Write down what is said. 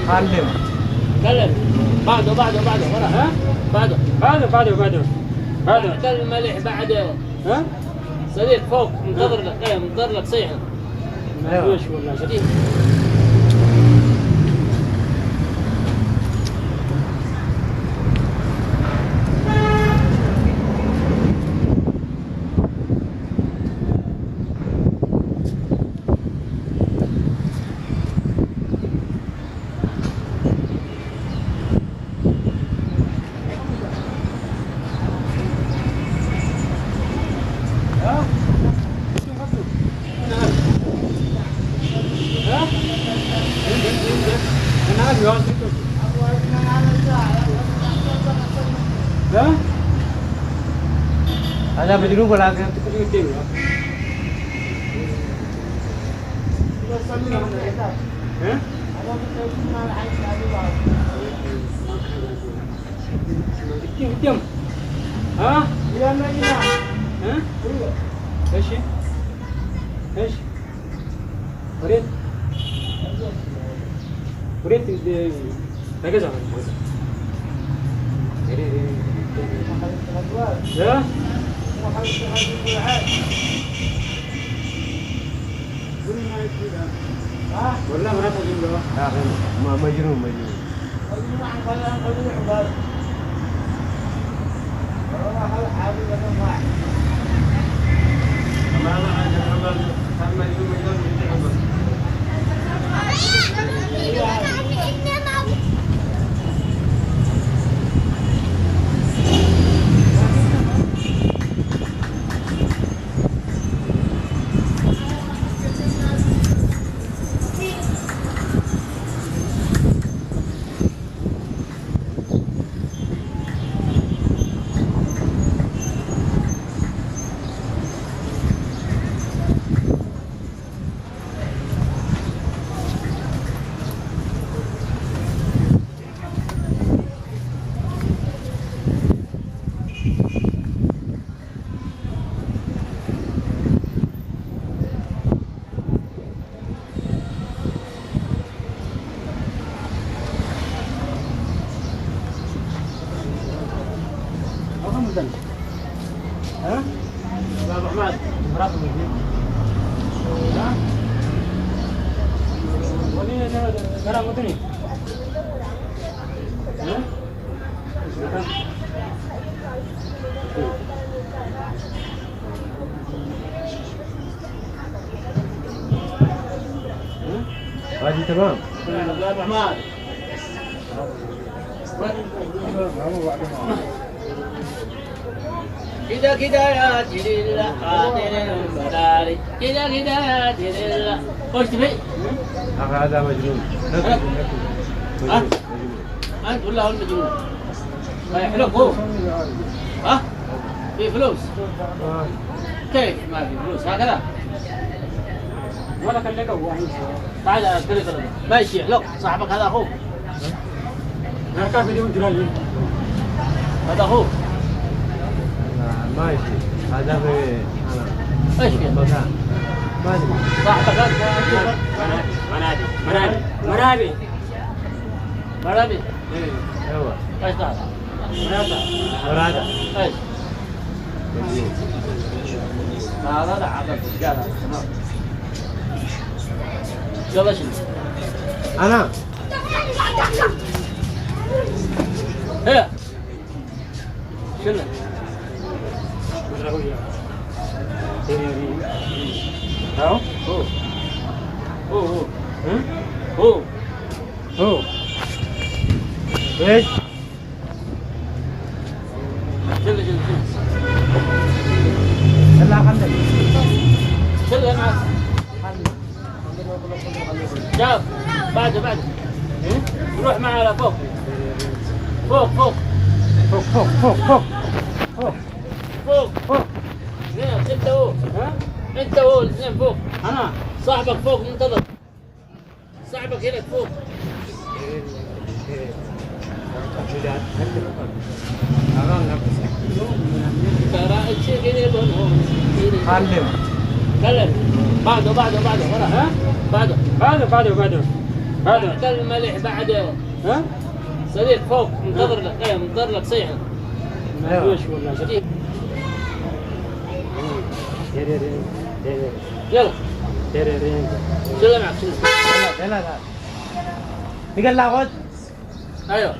علم كلم بعده ورا ها بعده كلم ملح بعد ها صديق فوق منتظر لك صيحه ما فيش والله صديق هذا مجنون ولا كان ها ايش بريد ركز على يا والله مرات اجيب له ما مجنون ها؟ أبو حماد مرات المدينة ها؟ ولي كلام مدني ها؟ هذه تمام أبو حماد كده يا جليل قادر البلاري كده يا جليل قلت في هذا مجنون أنت ولا هو المجنون يحلق هو ها في فلوس كيف ما في فلوس هكذا ولا كان لك واحد تعال اشتري ماشي يحلق صاحبك هذا اخوك كان في اليوم جرالي هذا اخوك ماشي هذا في أنا ايش في مكان ما أدري صاحبك هذا مرابي إيه هو ايش هذا هذا ايش هذا عبد قال تمام يلا شنو أنا ايه شنو هو ايش شنو لا خلنا شنو معك شاف بعده روح معه على فوق انت هو ها انت هو الاثنين فوق انا صاحبك فوق منتظر صاحبك هناك فوق علم كلم. بعده ورا ها؟ بعده. كلم الملح بعد. ها؟ صديق فوق منتظر لك، منتظر لك صيحة. ما فيش والله. صديق. ديري. يلا. شيل معك شيل. يلا تقل لا خد. ايوه.